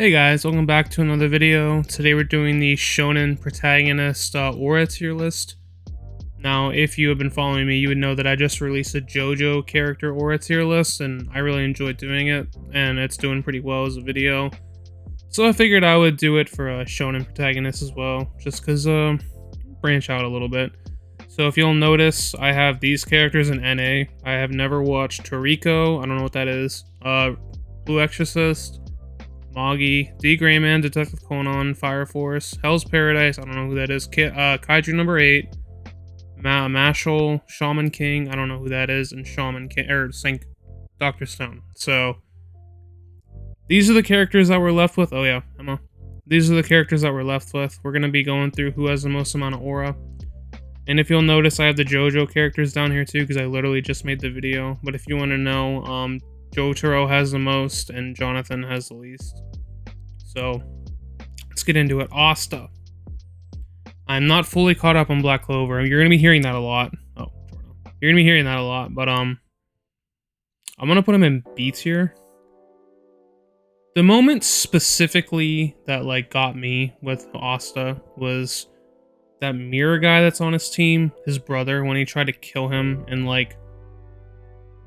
Hey guys, welcome back to another video. Today we're doing the Shonen Protagonist Aura tier list. Now, if you have been following me, you would know that I just released a JoJo character Aura tier list, and I really enjoyed doing it, and it's doing pretty well as a video. So I figured I would do it for a Shonen Protagonist as well, just because, branch out a little bit. So if you'll notice, I have these characters in NA. I have never watched Toriko, I don't know what that is, Blue Exorcist, Magi, D. Greyman, Detective Conan, Fire Force, Hell's Paradise, I don't know who that is, Kaiju number 8, Mashal, Shaman King, I don't know who that is, and Shaman King, Sync, Dr. Stone. So, these are the characters that we're left with. Oh yeah, Emma. These are the characters that we're left with. We're going to be going through who has the most amount of aura. And if you'll notice, I have the JoJo characters down here too, because I literally just made the video. But if you want to know, Jotaro has the most, and Jonathan has the least. So, let's get into it. Asta. I'm not fully caught up on Black Clover. You're going to be hearing that a lot. Oh, you're going to be hearing that a lot, but, I'm going to put him in B tier. The moment specifically that, like, got me with Asta was that mirror guy that's on his team, his brother, when he tried to kill him, and, like,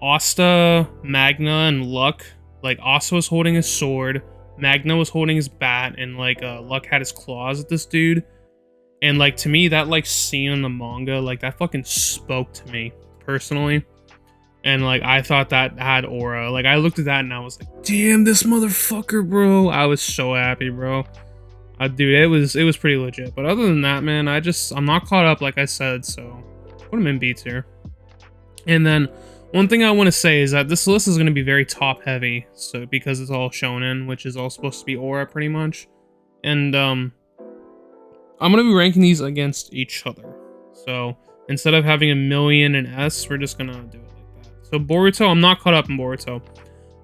Asta, Magna, and Luck, like, Asta was holding his sword, Magna was holding his bat, and, like, Luck had his claws at this dude. And, like, to me, that, like, scene in the manga, like, that fucking spoke to me, personally. And, like, I thought that had aura. Like, I looked at that and I was like, damn, this motherfucker, bro. I was so happy, bro. Dude, it was pretty legit. But other than that, man, I'm not caught up, like I said, so put him in B tier. And then, one thing I want to say is that this list is going to be very top heavy, so because it's all shonen, which is all supposed to be aura pretty much. And I'm going to be ranking these against each other. So instead of having a million in S, we're just going to do it like that. So Boruto, I'm not caught up in Boruto.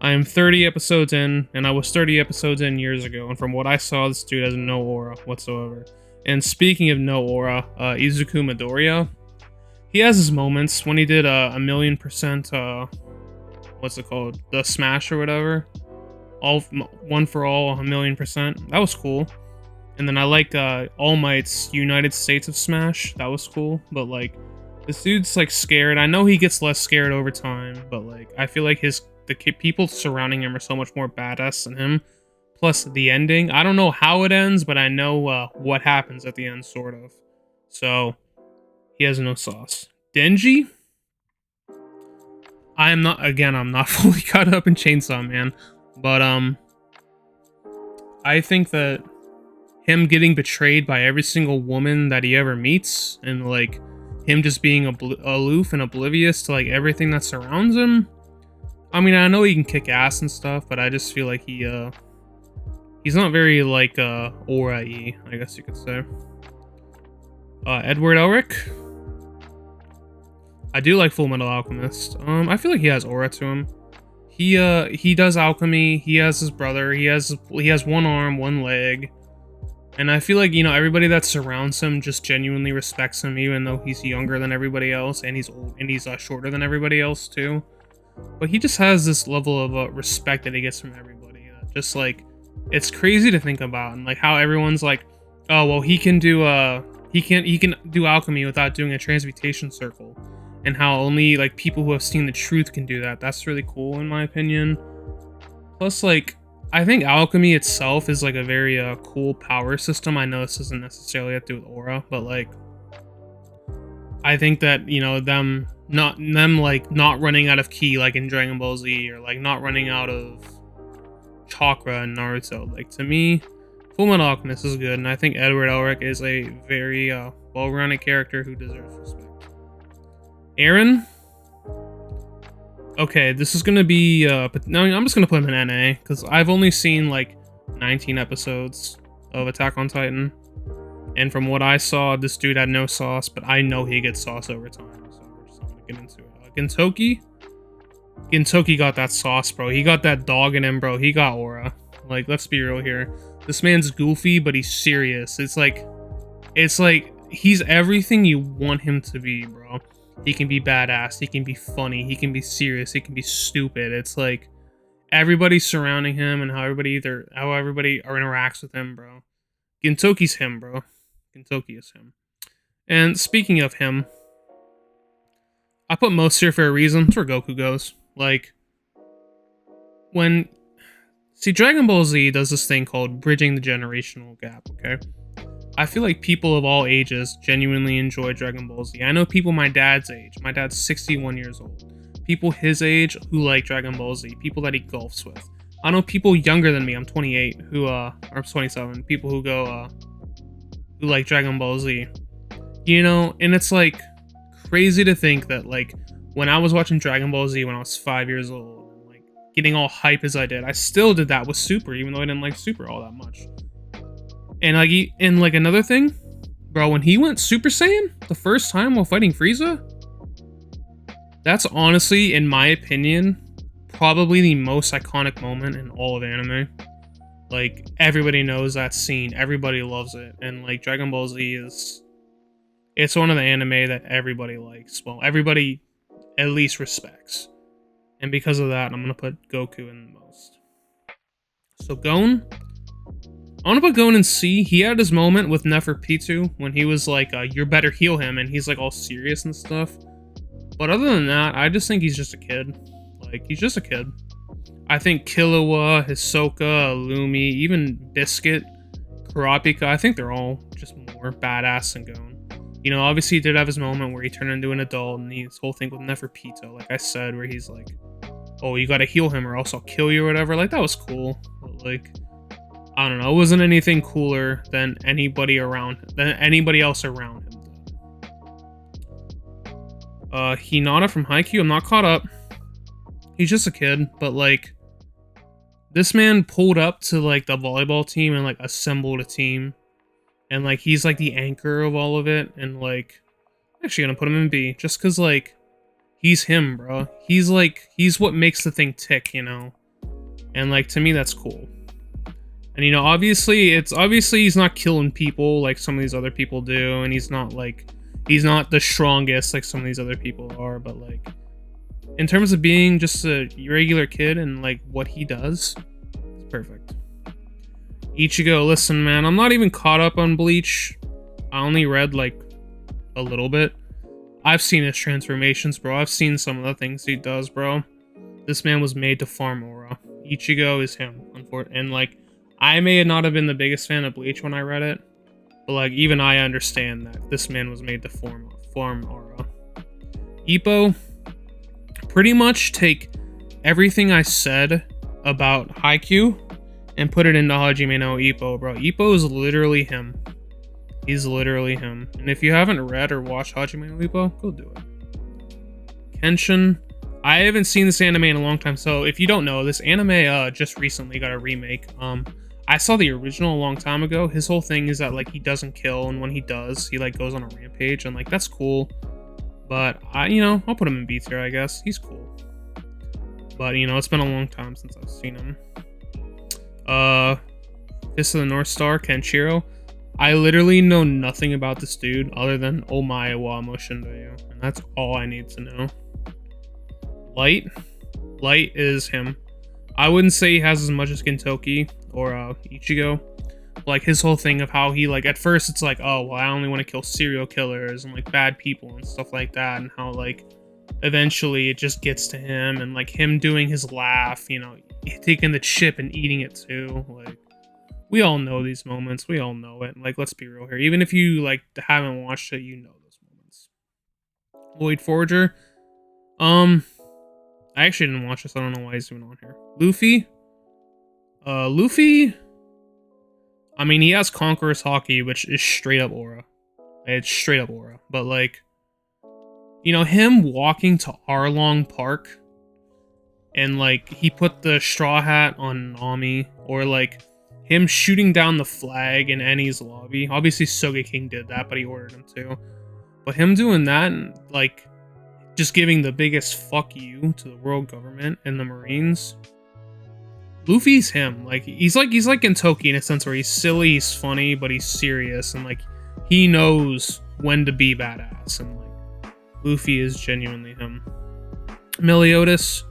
I am 30 episodes in, and I was 30 episodes in years ago, and from what I saw, this dude has no aura whatsoever. And speaking of no aura, Izuku Midoriya, he has his moments. When he did a 1,000,000%, what's it called? The Smash or whatever. One for all, 1,000,000%. That was cool. And then I like All Might's United States of Smash. That was cool. But, like, this dude's, like, scared. I know he gets less scared over time. But, like, I feel like the people surrounding him are so much more badass than him. Plus, the ending. I don't know how it ends, but I know what happens at the end, sort of. So, he has no sauce. Denji? I'm not fully caught up in Chainsaw Man. But, I think that him getting betrayed by every single woman that he ever meets, and, like, him just being aloof and oblivious to, like, everything that surrounds him. I mean, I know he can kick ass and stuff, but I just feel like he's not very, like, aura-y, I guess you could say. Edward Elric? I do like Full Metal Alchemist. I feel like he has aura to him. He does alchemy, he has his brother, he has one arm, one leg. And I feel like, you know, everybody that surrounds him just genuinely respects him, even though he's younger than everybody else, and he's old, and he's shorter than everybody else too. But he just has this level of respect that he gets from everybody. Just, like, it's crazy to think about, and, like, how everyone's like, oh well, he can do alchemy without doing a transmutation circle, and how only, like, people who have seen the truth can do that. That's really cool in my opinion. Plus, like, I think alchemy itself is, like, a very cool power system. I know this doesn't necessarily have to do with aura, but, like, I think that, you know, them not running out of ki like in Dragon Ball Z, or, like, not running out of chakra in Naruto. Like, to me, Fullmetal Alchemist is good, and I think Edward Elric is a very well-rounded character who deserves respect. Eren? Okay, this is gonna be, but no, I'm just gonna put him in NA, because I've only seen, like, 19 episodes of Attack on Titan, and from what I saw, this dude had no sauce, but I know he gets sauce over time, so we're just not gonna get into it. Gintoki? Gintoki got that sauce, bro. He got that dog in him, bro. He got aura. Like, let's be real here. This man's goofy, but he's serious. It's like, he's everything you want him to be, bro. He can be badass, he can be funny, he can be serious, he can be stupid. It's like, everybody surrounding him and how everybody interacts with him, bro. Gintoki's him, bro. Gintoki is him. And speaking of him, I put most here for a reason. That's where Goku goes. Like, when... See, Dragon Ball Z does this thing called bridging the generational gap, okay? I feel like people of all ages genuinely enjoy Dragon Ball Z. I know people my dad's age. My dad's 61 years old. People his age who like Dragon Ball Z. People that he golfs with. I know people younger than me. I'm 28 who, or I'm 27. People who go, who like Dragon Ball Z. You know, and it's like crazy to think that like when I was watching Dragon Ball Z when I was 5 years old, and, like getting all hype as I did, I still did that with Super, even though I didn't like Super all that much. And like another thing, bro, when he went Super Saiyan the first time while fighting Frieza, that's honestly, in my opinion, probably the most iconic moment in all of anime. Like, everybody knows that scene, everybody loves it, and like Dragon Ball Z it's one of the anime that everybody likes. Well, everybody at least respects. And because of that, I'm gonna put Goku in the most. So Gon, I want to put Gon in C. He had his moment with Neferpitou when he was like, "You better heal him," and he's like all serious and stuff. But other than that, I just think he's just a kid. Like, he's just a kid. I think Killua, Hisoka, Illumi, even Biscuit, Kurapika, I think they're all just more badass than Gon. You know, obviously he did have his moment where he turned into an adult, and his whole thing with Neferpitou, like I said, where he's like, "Oh, you gotta heal him or else I'll kill you," or whatever. Like, that was cool. But like, I don't know, it wasn't anything cooler than anybody else around him. Hinata from Haikyuu, I'm not caught up. He's just a kid, but like, this man pulled up to like the volleyball team and like assembled a team. And like, he's like the anchor of all of it. And like, I'm actually gonna put him in B, just cause like, he's him, bro. He's what makes the thing tick, you know? And like, to me, that's cool. And you know, obviously he's not killing people like some of these other people do, and he's not the strongest like some of these other people are, but like, in terms of being just a regular kid and like what he does, it's perfect. Ichigo, listen, man, I'm not even caught up on Bleach. I only read like a little bit. I've seen his transformations, bro. I've seen some of the things he does, bro. This man was made to farm Aura. Ichigo is him, unfortunately. And like, I may not have been the biggest fan of Bleach when I read it, but like, even I understand that this man was made to farm Aura. Ippo, pretty much take everything I said about Haikyuu and put it into Hajime no Ippo, bro. Ippo is literally him. He's literally him. And if you haven't read or watched Hajime no Ippo, go do it. Kenshin, I haven't seen this anime in a long time, so if you don't know, this anime just recently got a remake. I saw the original a long time ago. His whole thing is that like, he doesn't kill, and when he does, he like goes on a rampage, and like, that's cool. But I'll put him in B tier, I guess. He's cool. But you know, it's been a long time since I've seen him. Fist of the North Star, Kenshiro. I literally know nothing about this dude other than Omae wa Moshindoyu, and that's all I need to know. Light is him. I wouldn't say he has as much as Gintoki or Ichigo. Like, his whole thing of how he, like, at first it's like, oh, well, I only want to kill serial killers and like bad people and stuff like that, and how like eventually it just gets to him, and like him doing his laugh, you know, taking the chip and eating it too. Like, we all know these moments. We all know it. Like, let's be real here. Even if you like haven't watched it, you know those moments. Lloyd Forger. I actually didn't watch this. I don't know why he's even on here. Luffy. Luffy. I mean, he has Conqueror's Haki, which is straight up Aura. It's straight up Aura. But like, you know, him walking to Arlong Park and like he put the straw hat on Nami, or like him shooting down the flag in Eni's lobby. Obviously Sogeking did that, but he ordered him to. But him doing that and like just giving the biggest fuck you to the world government and the Marines. Luffy's him. Like, he's like Gintoki in a sense where he's silly, he's funny, but he's serious, and like he knows when to be badass, and like Luffy is genuinely him. Meliodas.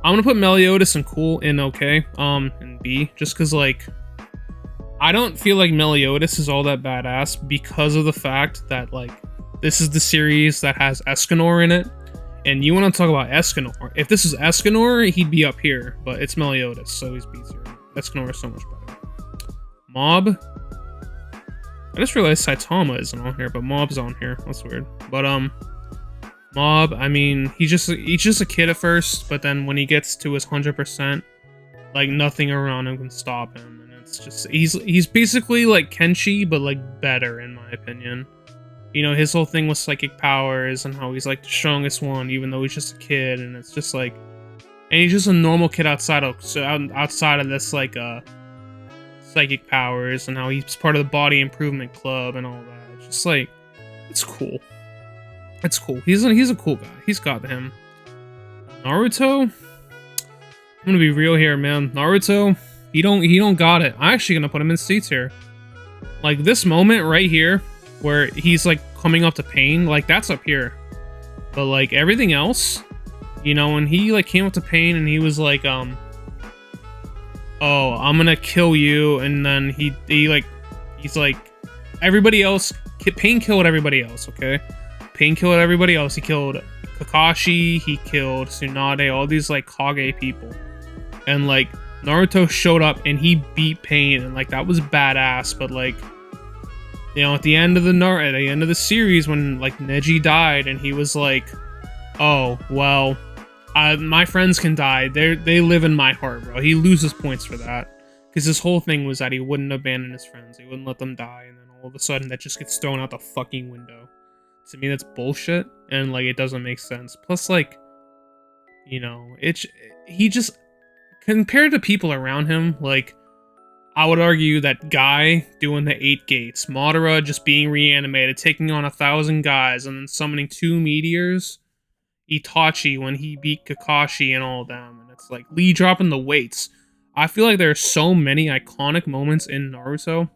I'm gonna put Meliodas in cool and okay, in B, just cause like I don't feel like Meliodas is all that badass because of the fact that like this is the series that has Escanor in it, and you want to talk about Escanor. If this is Escanor, he'd be up here, but it's Meliodas, so he's B tier. Escanor is so much better. Mob. I just realized Saitama isn't on here, but Mob's on here. That's weird. But Mob, I mean, he's just a kid at first, but then when he gets to his 100%, like nothing around him can stop him, and it's just he's basically like Kenshi, but like better in my opinion. You know, his whole thing with psychic powers and how he's like the strongest one, even though he's just a kid, and it's just like, and he's just a normal kid outside of this like psychic powers, and how he's part of the body improvement club and all that. It's just like, it's cool. It's cool. He's a cool guy. He's got him. Naruto. I'm gonna be real here, man. Naruto, he don't got it. I'm actually gonna put him in C tier. Like this moment right here, where he's like coming up to pain, like that's up here. But like everything else, you know, when he like came up to pain and he was like, oh, I'm gonna kill you, and then he's like, everybody else, Pain killed everybody else, okay? Pain killed everybody else. He killed Kakashi, he killed Tsunade, all these like Kage people. And like Naruto showed up and he beat Pain, and like that was badass. But like, you know, at the end of the series, when like Neji died and he was like, oh well, my friends can die, they live in my heart, bro. He loses points for that, because his whole thing was that he wouldn't abandon his friends, he wouldn't let them die, and then all of a sudden that just gets thrown out the fucking window. To me, that's bullshit, and like it doesn't make sense. Plus, like, you know, he just, compared to people around him, like, I would argue that Guy doing the 8 gates, Madara just being reanimated, taking on 1,000 guys, and then summoning 2 meteors, Itachi when he beat Kakashi and all them, and it's like Lee dropping the weights. I feel like there are so many iconic moments in Naruto,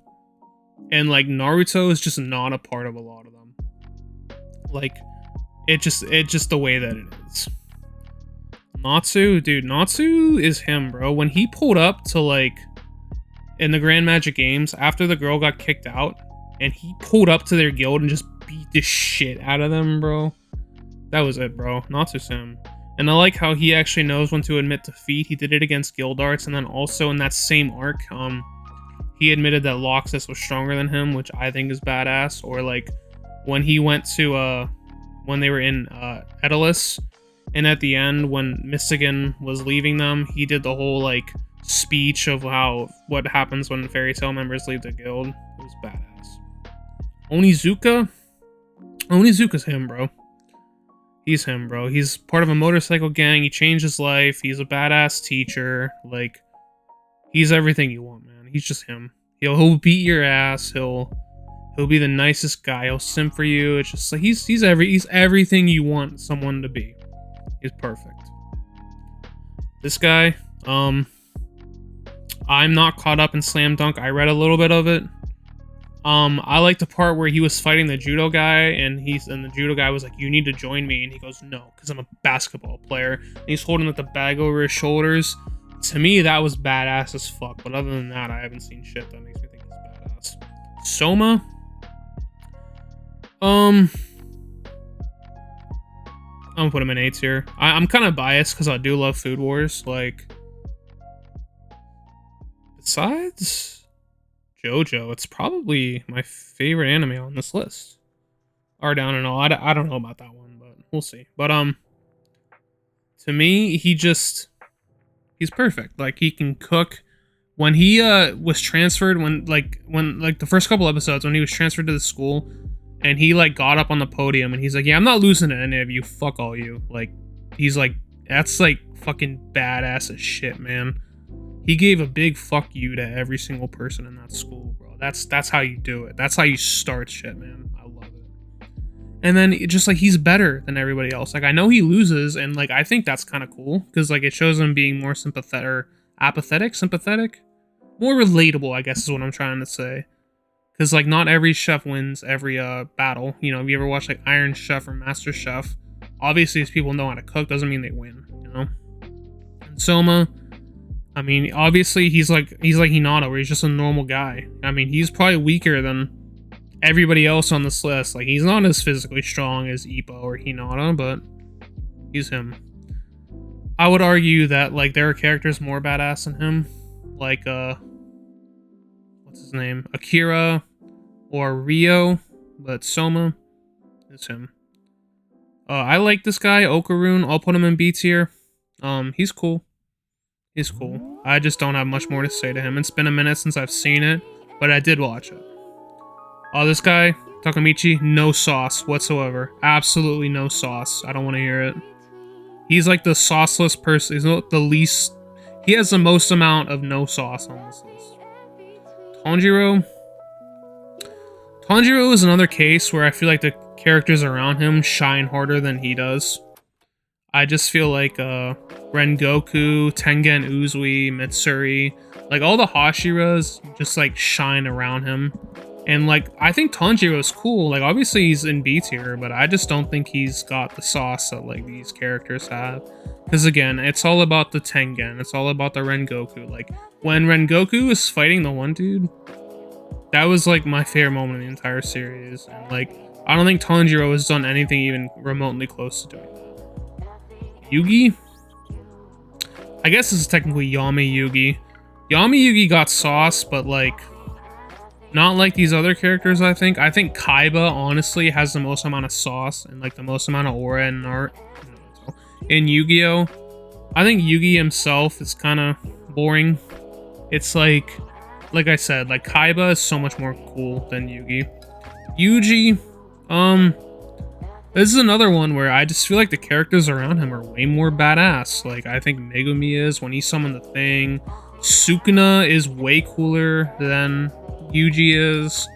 and like Naruto is just not a part of a lot of them. Like, it's just the way that it is. Natsu, dude, Natsu is him, bro. When he pulled up to like in the Grand Magic Games after the girl got kicked out, and he pulled up to their guild and just beat the shit out of them, bro. That was it, bro. Natsu's him. And I like how he actually knows when to admit defeat. He did it against Guildarts, and then also in that same arc, he admitted that Loxus was stronger than him, which I think is badass. Or like when he went to when they were in Edelus, and at the end when Mystigan was leaving them, he did the whole like speech of what happens when Fairy Tail members leave the guild. It was badass. Onizuka's him, bro. He's him, bro. He's part of a motorcycle gang. He changed his life. He's a badass teacher. Like, he's everything you want, man. He's just him. He'll beat your ass. He'll be the nicest guy. He'll simp for you. It's just like he's everything you want someone to be. He's perfect. This guy, I'm not caught up in Slam Dunk. I read a little bit of it. I like the part where he was fighting the judo guy, and the judo guy was like, "You need to join me," and he goes, "No, because I'm a basketball player." And he's holding like the bag over his shoulders. To me, that was badass as fuck. But other than that, I haven't seen shit that makes me think he's badass. Soma, I'm gonna put him in A tier. I'm kind of biased because I do love Food Wars. Like, besides JoJo, it's probably my favorite anime on this list. Or down and all. I don't know about that one, but we'll see. But to me, he's perfect. Like, he can cook. When he was transferred, when the first couple episodes, when he was transferred to the school, and he like got up on the podium and he's like, "Yeah, I'm not losing to any of you. Fuck all you." Like, he's like, that's like fucking badass as shit, man. He gave a big fuck you to every single person in that school, bro. That's how you do it. That's how you start shit, man. I love it. And then just like, he's better than everybody else. Like, I know he loses, and like I think that's kind of cool because like it shows him being more sympathetic, more relatable, I guess is what I'm trying to say. Because like not every chef wins every battle. You know, if you ever watch like Iron Chef or Master Chef, obviously if people know how to cook doesn't mean they win, you know? Soma, I mean, obviously he's like Hinata, where he's just a normal guy. I mean, he's probably weaker than everybody else on this list. Like, he's not as physically strong as Ippo or Hinata, but he's him. I would argue that, like, there are characters more badass than him, like what's his name, Akira or Rio, but Soma is him. I like this guy, Okarun. I'll put him in B tier. He's cool. He's cool. I just don't have much more to say to him. It's been a minute since I've seen it, but I did watch it. Oh, this guy, Takamichi, no sauce whatsoever. Absolutely no sauce. I don't want to hear it. He's like the sauceless person. He's not the least... He has the most amount of no sauce on this list. Tanjiro. Tanjiro is another case where I feel like the characters around him shine harder than he does. I just feel like Rengoku, Tengen Uzui, Mitsuri, like all the Hashiras just like shine around him. And like, I think Tanjiro is cool. Like, obviously he's in B tier, but I just don't think he's got the sauce that like these characters have. Because again, it's all about the Tengen. It's all about the Rengoku. Like, when Rengoku is fighting the one dude, that was like my favorite moment in the entire series. And like, I don't think Tanjiro has done anything even remotely close to doing that. Yugi? I guess this is technically Yami Yugi. Yami Yugi got sauce, but like, not like these other characters, I think. I think Kaiba, honestly, has the most amount of sauce and like the most amount of aura and art in Yu-Gi-Oh! I think Yugi himself is kind of boring. It's like I said, like Kaiba is so much more cool than Yugi. Yuji, this is another one where I just feel like the characters around him are way more badass. Like, I think Megumi is when he summoned the thing. Sukuna is way cooler than Yuji is.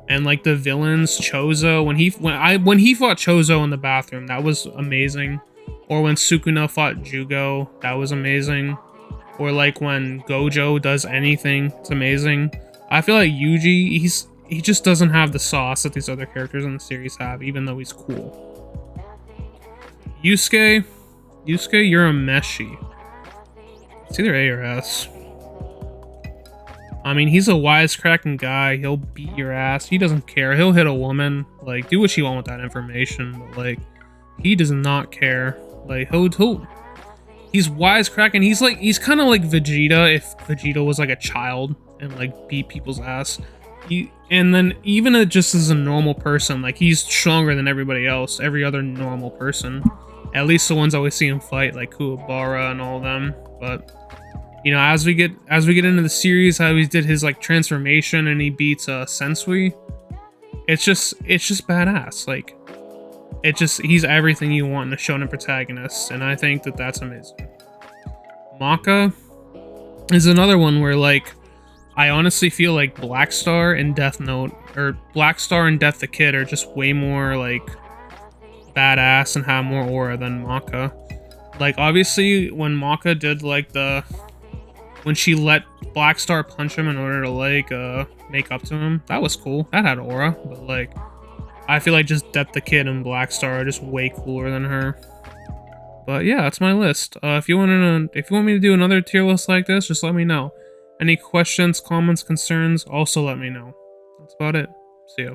And like the villains, Chozo, when he fought Chozo in the bathroom, that was amazing. Or when Sukuna fought Jugo, that was amazing. Or like when Gojo does anything, it's amazing. I feel like Yuji, he just doesn't have the sauce that these other characters in the series have, even though he's cool. Yusuke, you're a Meshi. It's either A or S. I mean, he's a wisecracking guy. He'll beat your ass. He doesn't care. He'll hit a woman. Like, do what you want with that information. But like, he does not care. Like, he's wisecracking. He's kind of like Vegeta if Vegeta was like a child and like beat people's ass. And then even just as a normal person, like he's stronger than everybody else, every other normal person. At least the ones I always see him fight, like Kuwabara and all them. But you know, as we get into the series, how he did his like transformation and he beats Sensui, it's just badass. Like, he's everything you want in a shonen protagonist, and I think that that's amazing. Maka is another one where like, I honestly feel like Black Star and Death Note, or Black Star and Death the Kid, are just way more like badass and have more aura than Maka. Like, obviously when Maka did like when she let Black Star punch him in order to like make up to him, that was cool. That had aura. But like, I feel like just Death the Kid and Black Star are just way cooler than her. But yeah, that's my list. If you want me to do another tier list like this, just let me know. Any questions, comments, concerns, also let me know. That's about it. See ya.